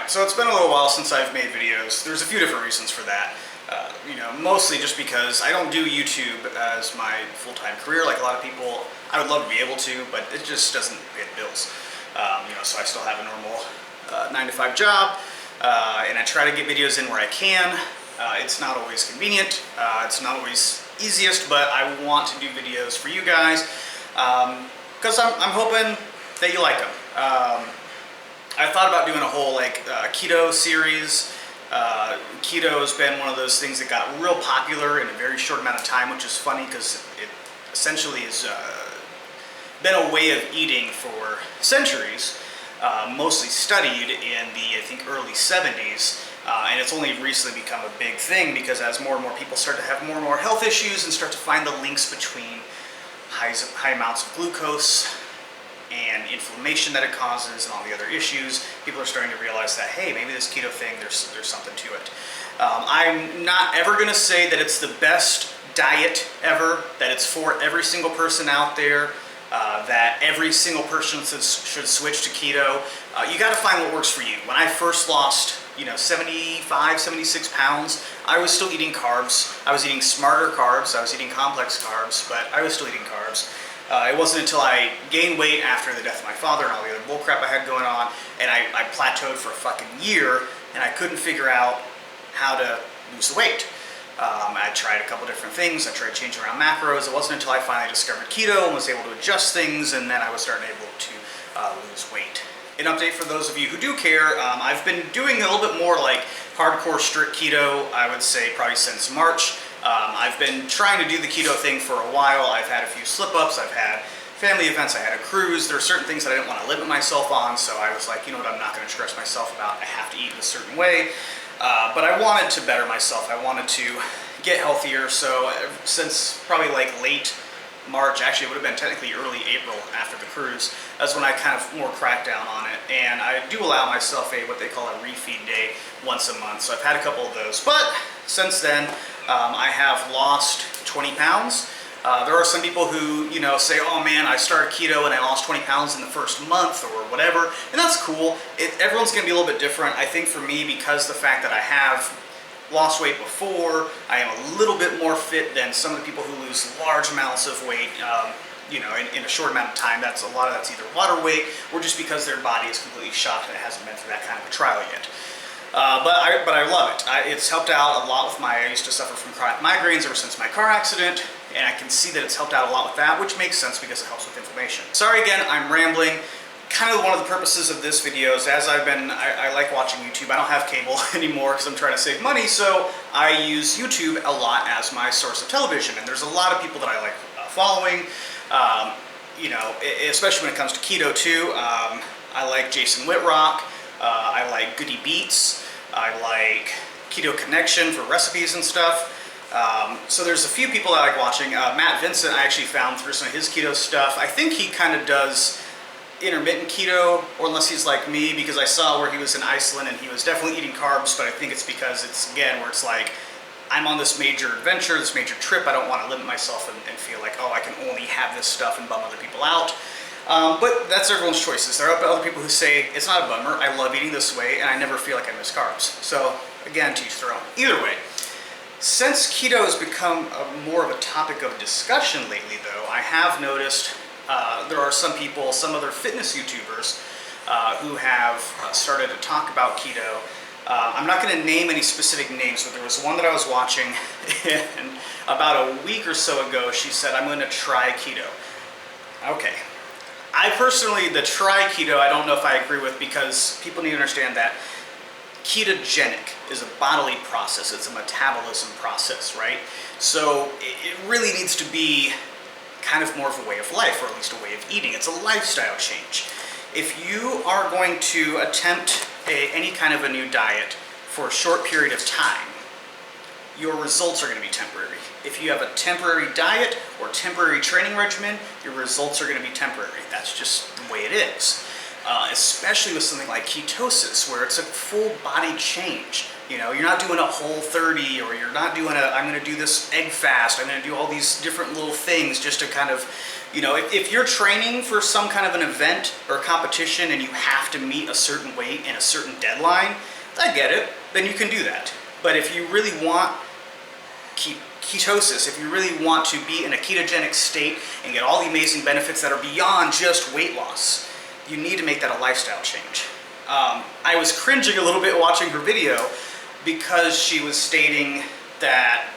Alright, so it's been a little while since I've made videos. There's a few different reasons for that. Mostly just because I don't do YouTube as my full-time career like a lot of people. I would love to be able to, but it just doesn't pay the bills. So I still have a normal 9-to-5 job, and I try to get videos in where I can. It's not always convenient, it's not always easiest, but I want to do videos for you guys because I'm hoping that you like them. I thought about doing a whole keto series. Keto has been one of those things that got real popular in a very short amount of time, which is funny because it essentially has been a way of eating for centuries, mostly studied in the, I think, early 70s. And it's only recently become a big thing because as more and more people start to have more and more health issues and start to find the links between high amounts of glucose and inflammation that it causes and all the other issues, people are starting to realize that, hey, maybe this keto thing, there's something to it. I'm not ever going to say that it's the best diet ever, that it's for every single person out there, that every single person should switch to keto. You got to find what works for you. When I first lost 75, 76 pounds, I was still eating carbs. I was eating smarter carbs. I was eating complex carbs, but I was still eating carbs. It wasn't until I gained weight after the death of my father and all the other bullcrap I had going on, and I plateaued for a fucking year, and I couldn't figure out how to lose the weight. I tried a couple different things. I tried changing around macros. It wasn't until I finally discovered keto and was able to adjust things, and then I was starting able to lose weight. An update for those of you who do care, I've been doing a little bit more like hardcore strict keto, I would say probably since March. I've been trying to do the keto thing for a while. I've had a few slip-ups, I've had family events, I had a cruise. There are certain things that I didn't want to limit myself on, so I was like, you know what, I'm not going to stress myself about, I have to eat in a certain way. But I wanted to better myself, I wanted to get healthier, so since probably like late March, actually it would have been technically early April after the cruise, that's when I kind of more cracked down on it, and I do allow myself what they call a refeed day once a month, so I've had a couple of those, but since then I have lost 20 pounds. There are some people who, say, oh man, I started keto and I lost 20 pounds in the first month or whatever, and that's cool. Everyone's going to be a little bit different. I think for me, because the fact that I have lost weight before, I am a little bit more fit than some of the people who lose large amounts of weight, in a short amount of time. A lot of that's either water weight or just because their body is completely shot and it hasn't been through that kind of a trial yet. But I love it. It's helped out a lot with I used to suffer from chronic migraines ever since my car accident, and I can see that it's helped out a lot with that, which makes sense because it helps with inflammation. Sorry again, I'm rambling. Kind of one of the purposes of this video is I like watching YouTube. I don't have cable anymore because I'm trying to save money, so I use YouTube a lot as my source of television, and there's a lot of people that I like following, especially when it comes to keto too. I like Jason Whitrock, I like Goody Beats, I like Keto Connection for recipes and stuff. So there's a few people I like watching. Matt Vincent I actually found through some of his keto stuff. I think he kind of does intermittent keto, or unless he's like me, because I saw where he was in Iceland and he was definitely eating carbs, but I think it's because it's, again, where it's like, I'm on this major adventure, this major trip, I don't want to limit myself and feel like, oh, I can only have this stuff and bum other people out. But that's everyone's choices. There are other people who say, it's not a bummer, I love eating this way, and I never feel like I miss carbs. So, again, to each their own. Either way, since keto has become more of a topic of discussion lately, though, I have noticed there are some people, some other fitness YouTubers who have started to talk about keto. I'm not going to name any specific names, but there was one that I was watching, and about a week or so ago, she said, I'm going to try keto. Okay. I personally, the try keto, I don't know if I agree with, because people need to understand that ketogenic is a bodily process. It's a metabolism process, right? So it really needs to be kind of more of a way of life, or at least a way of eating. It's a lifestyle change. If you are going to attempt any kind of a new diet for a short period of time, your results are going to be temporary. If you have a temporary diet or temporary training regimen, your results are going to be temporary. That's just the way it is. Especially with something like ketosis, where it's a full body change. You know, you're not doing a Whole30, or you're not doing I'm going to do this egg fast. I'm going to do all these different little things just to kind of, you know, if you're training for some kind of an event or competition and you have to meet a certain weight and a certain deadline, I get it, then you can do that. But if you really want ketosis, if you really want to be in a ketogenic state and get all the amazing benefits that are beyond just weight loss, you need to make that a lifestyle change. I was cringing a little bit watching her video because she was stating that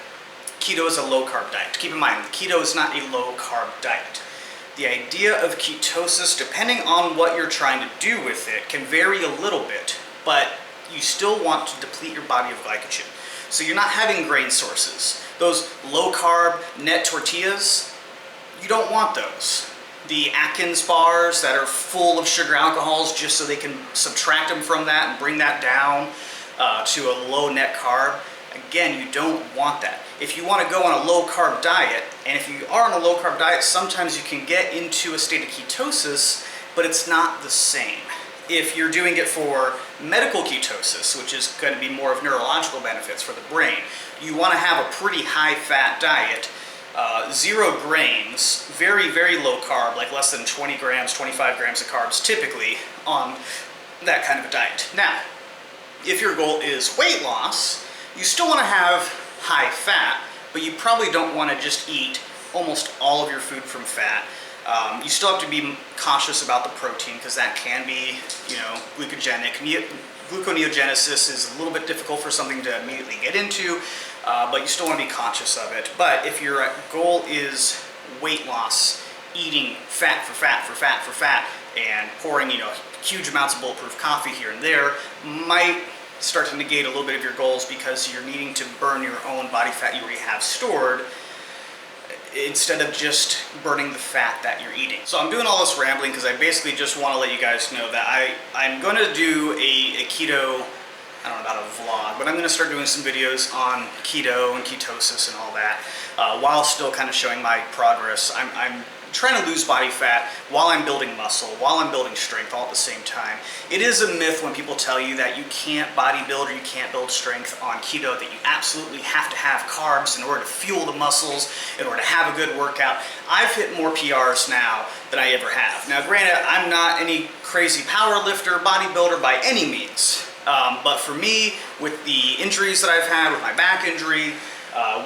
keto is a low-carb diet. Keep in mind, keto is not a low-carb diet. The idea of ketosis, depending on what you're trying to do with it, can vary a little bit, but you still want to deplete your body of glycogen. So you're not having grain sources. Those low-carb net tortillas, you don't want those. The Atkins bars that are full of sugar alcohols just so they can subtract them from that and bring that down to a low net carb, again, you don't want that. If you want to go on a low-carb diet, and if you are on a low-carb diet, sometimes you can get into a state of ketosis, but it's not the same. If you're doing it for medical ketosis, which is going to be more of neurological benefits for the brain, you want to have a pretty high-fat diet, 0 grains, very, very low carb, like less than 20 grams, 25 grams of carbs typically on that kind of a diet. Now, if your goal is weight loss, you still want to have high fat, but you probably don't want to just eat almost all of your food from fat. You still have to be cautious about the protein because that can be, you know, glucogenic. Gluconeogenesis is a little bit difficult for something to immediately get into, but you still want to be conscious of it. But if your goal is weight loss, eating fat for fat for fat for fat, and pouring, you know, huge amounts of bulletproof coffee here and there, might start to negate a little bit of your goals because you're needing to burn your own body fat you already have stored, instead of just burning the fat that you're eating. So I'm doing all this rambling because I basically just want to let you guys know that I'm going to do a keto, I don't know about a vlog, but I'm going to start doing some videos on keto and ketosis and all that, while still kind of showing my progress. I'm trying to lose body fat while I'm building muscle, while I'm building strength, all at the same time. It is a myth when people tell you that you can't bodybuild or you can't build strength on keto, that you absolutely have to have carbs in order to fuel the muscles, in order to have a good workout. I've hit more PRs now than I ever have. Now granted, I'm not any crazy power lifter, bodybuilder by any means, but for me, with the injuries that I've had, with my back injury,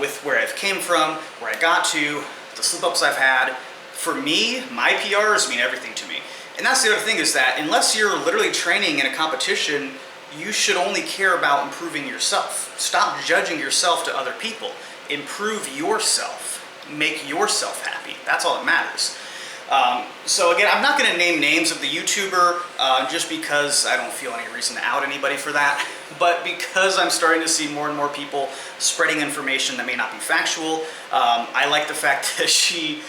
with where I've came from, where I got to, the slip-ups I've had, for me, my PRs mean everything to me. And that's the other thing, is that unless you're literally training in a competition, you should only care about improving yourself. Stop judging yourself to other people. Improve yourself. Make yourself happy. That's all that matters. So again, I'm not going to name names of the YouTuber just because I don't feel any reason to out anybody for that, but because I'm starting to see more and more people spreading information that may not be factual. I like the fact that she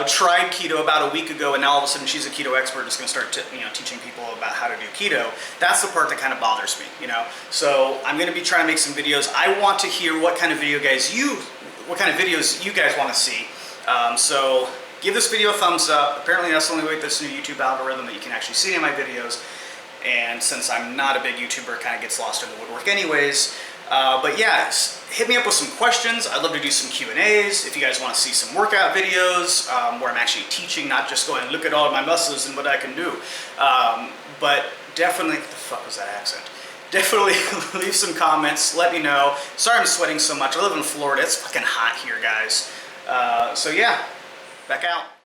tried keto about a week ago, and now all of a sudden she's a keto expert and is going to start teaching people about how to do keto. That's the part that kind of bothers me, you know. So I'm going to be trying to make some videos. I want to hear what kind of videos you guys want to see. So give this video a thumbs up. Apparently that's the only way with this new YouTube algorithm that you can actually see in my videos. And since I'm not a big YouTuber, it kind of gets lost in the woodwork anyways. But yeah, hit me up with some questions. I'd love to do some Q&As. If you guys want to see some workout videos where I'm actually teaching, not just going, look at all of my muscles and what I can do. But definitely, what the fuck was that accent? Definitely leave some comments. Let me know. Sorry I'm sweating so much. I live in Florida. It's fucking hot here, guys. So yeah, back out.